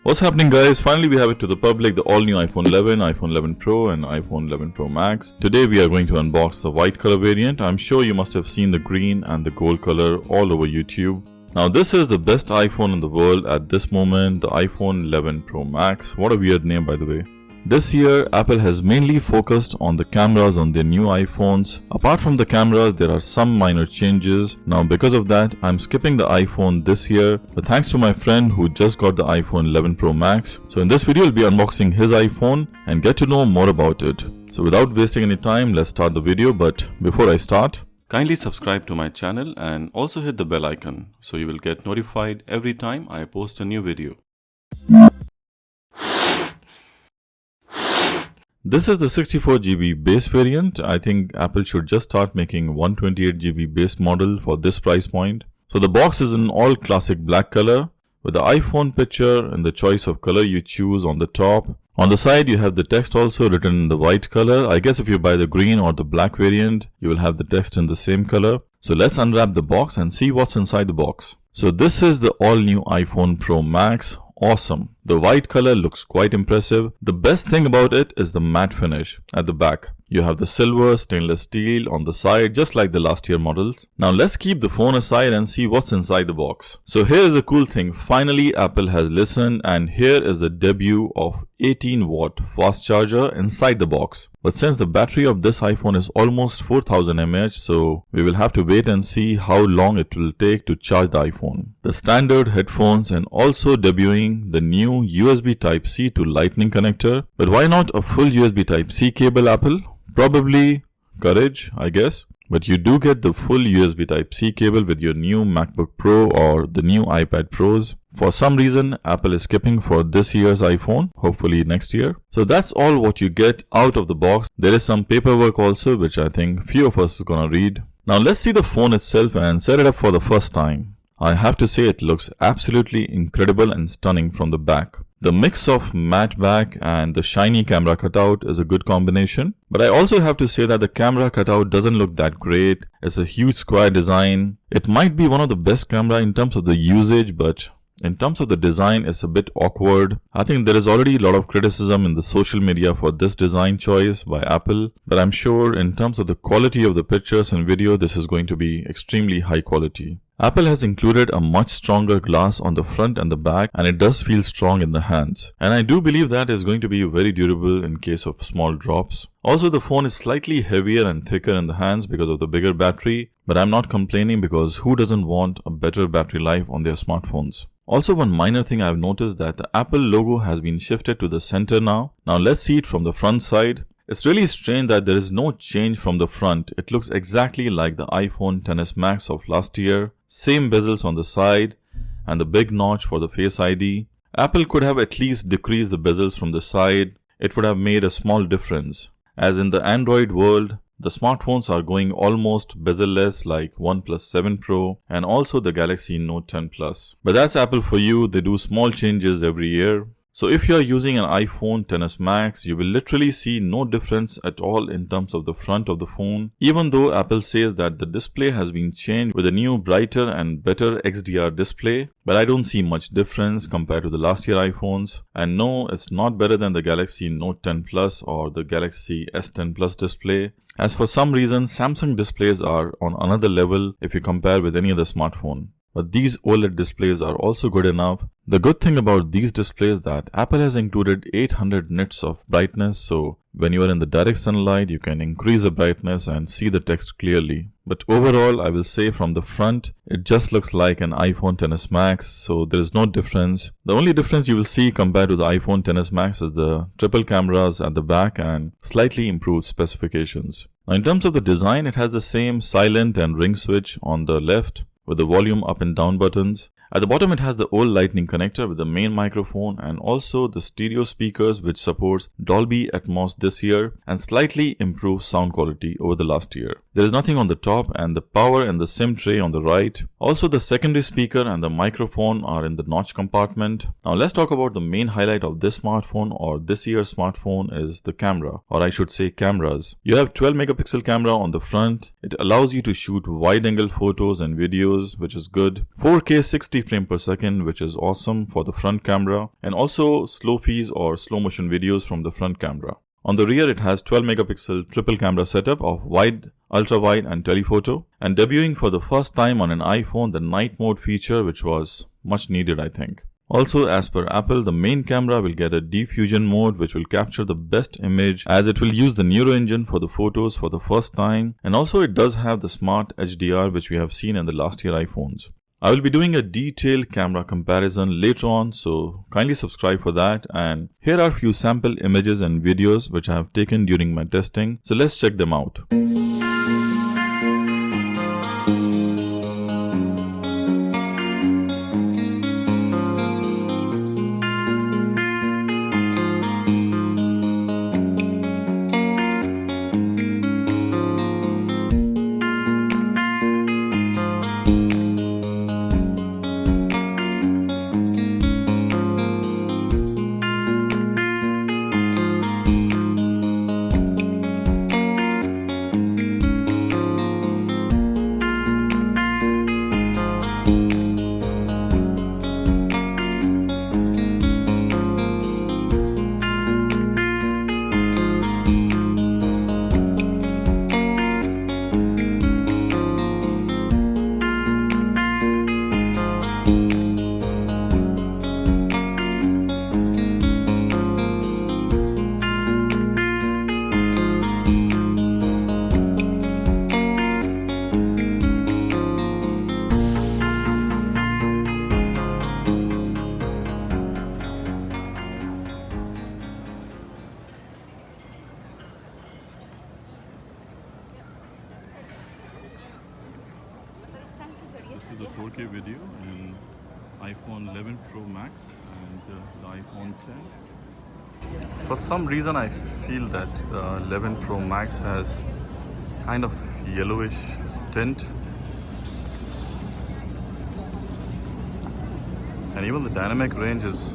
What's happening, guys? Finally we have it to the public, the all-new iPhone 11, iPhone 11 Pro and iPhone 11 Pro Max. Today we are going to unbox the white color variant. I'm sure you must have seen the green and the gold color all over YouTube. Now this is the best iPhone in the world at this moment, the iPhone 11 Pro Max. What a weird name, by the way. This year, Apple has mainly focused on the cameras on their new iPhones. Apart from the cameras, there are some minor changes. Now because of that, I'm skipping the iPhone this year, but thanks to my friend who just got the iPhone 11 Pro Max. So in this video, I'll be unboxing his iPhone and get to know more about it. So without wasting any time, let's start the video. But before I start, kindly subscribe to my channel and also hit the bell icon so you will get notified every time I post a new video. This is the 64GB base variant. I think Apple should just start making 128GB base model for this price point. So the box is in all classic black color with the iPhone picture and the choice of color you choose on the top. On the side you have the text also written in the white color. I guess if you buy the green or the black variant, you will have the text in the same color. So let's unwrap the box and see what's inside the box. So this is the all new iPhone Pro Max. Awesome. The white color looks quite impressive. The best thing about it is the matte finish at the back. You have the silver stainless steel on the side, just like the last year models. Now let's keep the phone aside and see what's inside the box. So here's the cool thing. Finally, Apple has listened, and here is the debut of 18-watt fast charger inside the box. But since the battery of this iPhone is almost 4000 mAh, so we will have to wait and see how long it will take to charge the iPhone. The standard headphones and also debuting the new USB Type-C to Lightning connector. But why not a full USB Type-C cable, Apple? Probably courage, I guess. But you do get the full USB Type-C cable with your new MacBook Pro or the new iPad Pros. For some reason, Apple is skipping for this year's iPhone, hopefully next year. So that's all what you get out of the box. There is some paperwork also, which I think few of us is gonna read. Now let's see the phone itself and set it up for the first time. I have to say it looks absolutely incredible and stunning from the back. The mix of matte back and the shiny camera cutout is a good combination. But I also have to say that the camera cutout doesn't look that great. It's a huge square design. It might be one of the best camera in terms of the usage, but in terms of the design, it's a bit awkward. I think there is already a lot of criticism in the social media for this design choice by Apple. But I'm sure in terms of the quality of the pictures and video, this is going to be extremely high quality. Apple has included a much stronger glass on the front and the back, and it does feel strong in the hands. And I do believe that is going to be very durable in case of small drops. Also, the phone is slightly heavier and thicker in the hands because of the bigger battery, but I'm not complaining because who doesn't want a better battery life on their smartphones? Also, one minor thing I've noticed that the Apple logo has been shifted to the center now. Now let's see it from the front side. It's really strange that there is no change from the front. It looks exactly like the iPhone XS Max of last year. Same bezels on the side and the big notch for the Face ID. Apple could have at least decreased the bezels from the side. It would have made a small difference. As in the Android world, the smartphones are going almost bezel-less like OnePlus 7 Pro and also the Galaxy Note 10 Plus. But that's Apple for you. They do small changes every year. So if you are using an iPhone XS Max, you will literally see no difference at all in terms of the front of the phone. Even though Apple says that the display has been changed with a new brighter and better XDR display, but I don't see much difference compared to the last year iPhones. And no, it's not better than the Galaxy Note 10 Plus or the Galaxy S10 Plus display. As for some reason, Samsung displays are on another level if you compare with any other smartphone. But these OLED displays are also good enough. The good thing about these displays is that Apple has included 800 nits of brightness, so when you are in the direct sunlight, you can increase the brightness and see the text clearly. But overall, I will say from the front, it just looks like an iPhone XS Max, so there is no difference. The only difference you will see compared to the iPhone XS Max is the triple cameras at the back and slightly improved specifications. Now in terms of the design, it has the same silent and ring switch on the left with the volume up and down buttons. At the bottom it has the old Lightning connector with the main microphone and also the stereo speakers which supports Dolby Atmos this year and slightly improved sound quality over the last year. There is nothing on the top and the power and the SIM tray on the right. Also the secondary speaker and the microphone are in the notch compartment. Now let's talk about the main highlight of this smartphone or this year's smartphone is the camera, or I should say cameras. You have 12 megapixel camera on the front. It allows you to shoot wide angle photos and videos, which is good. 4K 60 30 frames per second, which is awesome for the front camera, and also slow fees or slow motion videos from the front camera. On the rear, it has 12 megapixel triple camera setup of wide, ultra wide and telephoto, and debuting for the first time on an iPhone the night mode feature, which was much needed, I think. Also, as per Apple, the main camera will get a diffusion mode which will capture the best image, as it will use the Neuro engine for the photos for the first time, and also it does have the smart HDR which we have seen in the last year iPhones. I will be doing a detailed camera comparison later on, so kindly subscribe for that. And here are a few sample images and videos which I have taken during my testing, so let's check them out. This is the 4K video in iPhone 11 Pro Max and the iPhone 10. For some reason I feel that the 11 Pro Max has kind of yellowish tint, and even the dynamic range is,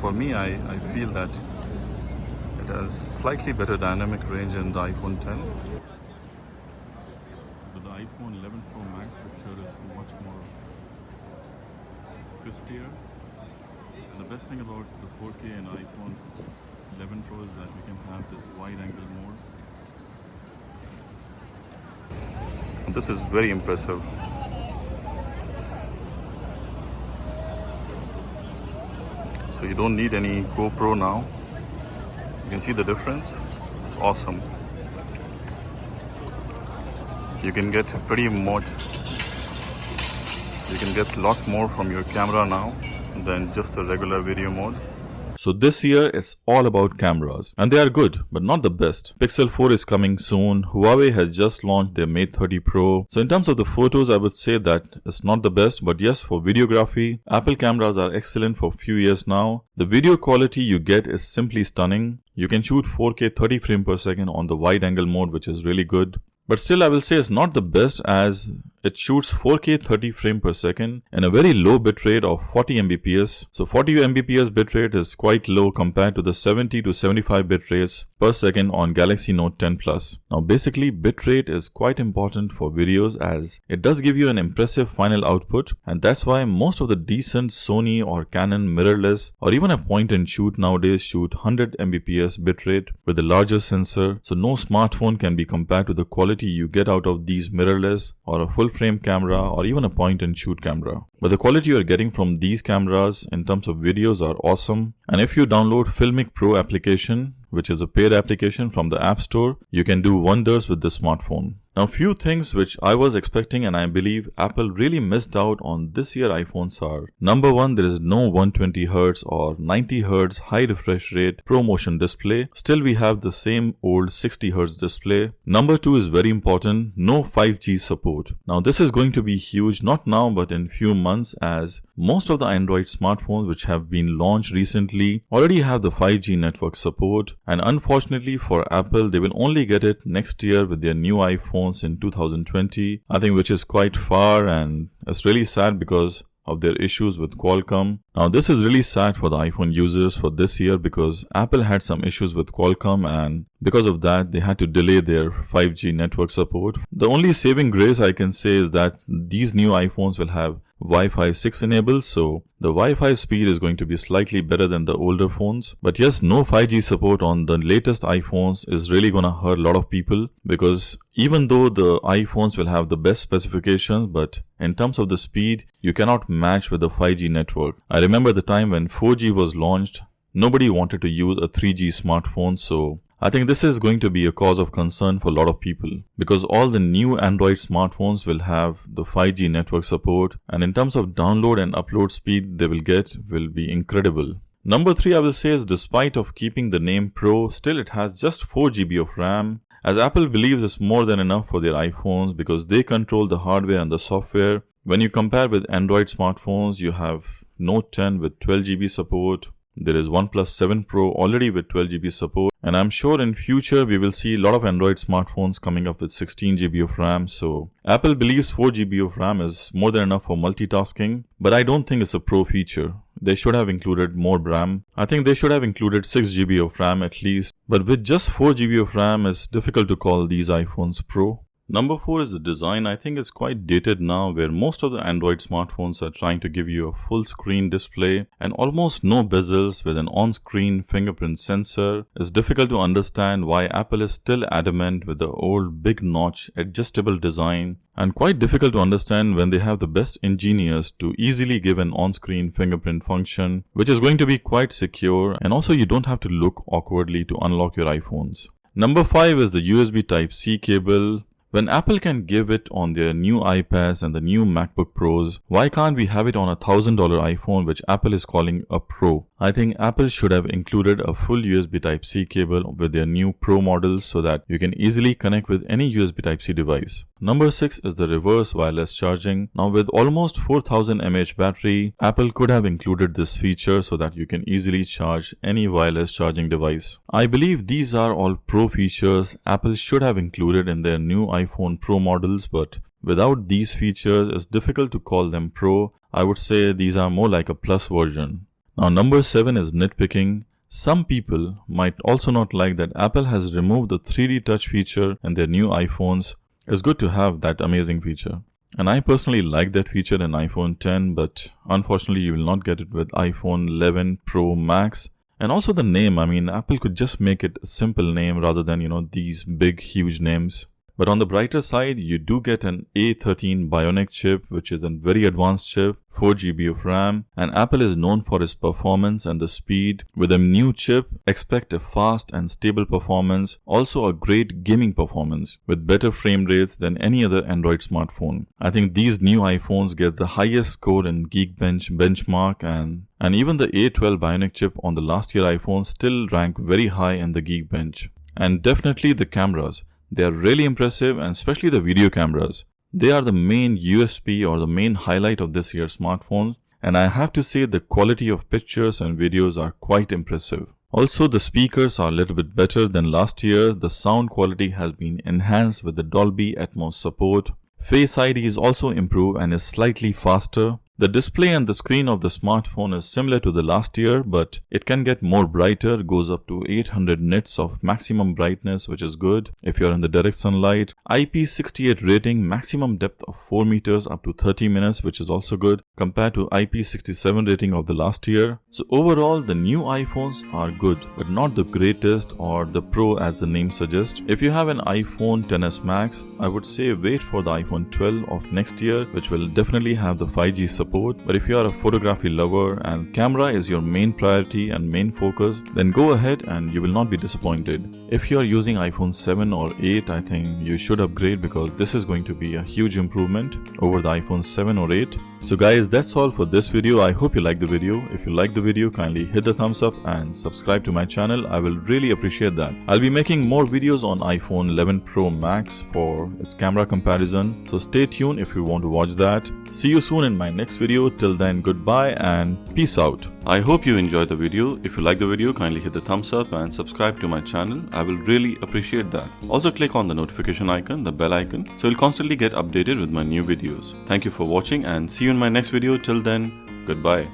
for me I feel that it has slightly better dynamic range in the iPhone 10. But the iPhone 11 Pro Max picture is much more crispier, and the best thing about the 4K and iPhone 11 Pro is that we can have this wide angle mode. And this is very impressive. So you don't need any GoPro now. You can see the difference. It's awesome. You can get pretty much, you can get a lot more from your camera now than just the regular video mode. So this year is all about cameras, and they are good, but not the best. Pixel 4 is coming soon. Huawei has just launched their Mate 30 Pro. So in terms of the photos, I would say that it's not the best, but yes, for videography, Apple cameras are excellent for a few years now. The video quality you get is simply stunning. You can shoot 4K 30 frames per second on the wide angle mode, which is really good. But still, I will say it's not the best, as it shoots 4K 30 frames per second and a very low bitrate of 40 Mbps. So 40 Mbps bitrate is quite low compared to the 70 to 75 bitrates per second on Galaxy Note 10 Plus. Now basically, bitrate is quite important for videos, as it does give you an impressive final output, and that's why most of the decent Sony or Canon mirrorless or even a point and shoot nowadays shoot 100 Mbps bitrate with a larger sensor. So no smartphone can be compared to the quality you get out of these mirrorless or a full frame camera or even a point and shoot camera. But the quality you are getting from these cameras in terms of videos are awesome. And if you download Filmic Pro application, which is a paid application from the App Store, you can do wonders with this smartphone. Now, few things which I was expecting and I believe Apple really missed out on this year iPhones are: number one, there is no 120Hz or 90Hz high refresh rate ProMotion display. Still, we have the same old 60Hz display. Number two is very important, no 5G support. Now, this is going to be huge, not now but in few months, as most of the Android smartphones which have been launched recently already have the 5G network support, and unfortunately for Apple, they will only get it next year with their new iPhone in 2020, I think, which is quite far, and it's really sad because of their issues with Qualcomm. Now this is really sad for the iPhone users for this year, because Apple had some issues with Qualcomm, and because of that they had to delay their 5G network support. The only saving grace I can say is that these new iPhones will have Wi-Fi 6 enabled, so the Wi-Fi speed is going to be slightly better than the older phones. But yes, no 5G support on the latest iPhones is really gonna hurt a lot of people, because even though the iPhones will have the best specifications, but in terms of the speed, you cannot match with the 5G network. I remember the time when 4G was launched, nobody wanted to use a 3G smartphone, so I think this is going to be a cause of concern for a lot of people, because all the new Android smartphones will have the 5G network support, and in terms of download and upload speed they will be incredible. Number 3, I will say, is despite of keeping the name Pro, still it has just 4 GB of RAM, as Apple believes it's more than enough for their iPhones because they control the hardware and the software. When you compare with Android smartphones, you have Note 10 with 12 GB support. There is OnePlus 7 Pro already with 12 GB support, and I'm sure in future we will see a lot of Android smartphones coming up with 16 GB of RAM. So Apple believes 4 GB of RAM is more than enough for multitasking, but I don't think it's a pro feature. They should have included more RAM. I think they should have included 6 GB of RAM at least, but with just 4 GB of RAM, it's difficult to call these iPhones Pro. Number 4 is the design. I think it's quite dated now, where most of the Android smartphones are trying to give you a full screen display and almost no bezels with an on-screen fingerprint sensor. It's difficult to understand why Apple is still adamant with the old big notch adjustable design, and quite difficult to understand when they have the best engineers to easily give an on-screen fingerprint function, which is going to be quite secure, and also you don't have to look awkwardly to unlock your iPhones. Number 5 is the USB Type-C cable. When Apple can give it on their new iPads and the new MacBook Pros, why can't we have it on a $1,000 iPhone which Apple is calling a Pro? I think Apple should have included a full USB Type-C cable with their new Pro models so that you can easily connect with any USB Type-C device. Number 6 is the reverse wireless charging. Now with almost 4000 mAh battery, Apple could have included this feature so that you can easily charge any wireless charging device. I believe these are all Pro features Apple should have included in their new iPhone Pro models, but without these features, it's difficult to call them Pro. I would say these are more like a Plus version. Now number 7 is nitpicking. Some people might also not like that Apple has removed the 3D touch feature in their new iPhones. It's good to have that amazing feature, and I personally like that feature in iPhone 10, but unfortunately you will not get it with iPhone 11 Pro Max. And also the name, I mean, Apple could just make it a simple name rather than these big huge names. But on the brighter side, you do get an A13 Bionic chip, which is a very advanced chip, 4 GB of RAM, and Apple is known for its performance and the speed. With a new chip, expect a fast and stable performance, also a great gaming performance, with better frame rates than any other Android smartphone. I think these new iPhones get the highest score in Geekbench benchmark, and even the A12 Bionic chip on the last year iPhone still rank very high in the Geekbench. And definitely the cameras. They are really impressive, and especially the video cameras. They are the main USP or the main highlight of this year's smartphones, and I have to say the quality of pictures and videos are quite impressive. Also, the speakers are a little bit better than last year. The sound quality has been enhanced with the Dolby Atmos support. Face ID is also improved and is slightly faster. The display and the screen of the smartphone is similar to the last year, but it can get more brighter, goes up to 800 nits of maximum brightness, which is good if you're in the direct sunlight. IP68 rating, maximum depth of 4 meters up to 30 minutes, which is also good compared to IP67 rating of the last year. So overall, the new iPhones are good, but not the greatest or the Pro as the name suggests. If you have an iPhone XS Max, I would say wait for the iPhone 12 of next year, which will definitely have the 5G support. But if you are a photography lover and camera is your main priority and main focus, then go ahead and you will not be disappointed. If you are using iPhone 7 or 8, I think you should upgrade because this is going to be a huge improvement over the iPhone 7 or 8. So guys, that's all for this video. I hope you liked the video. If you liked the video, kindly hit the thumbs up and subscribe to my channel. I will really appreciate that. I'll be making more videos on iPhone 11 Pro Max for its camera comparison. So stay tuned if you want to watch that. See you soon in my next video. Till then, goodbye and peace out. I hope you enjoyed the video. If you like the video, kindly hit the thumbs up and subscribe to my channel. I will really appreciate that. Also click on the notification icon, the bell icon, so you'll constantly get updated with my new videos. Thank you for watching and see you in my next video. Till then, goodbye.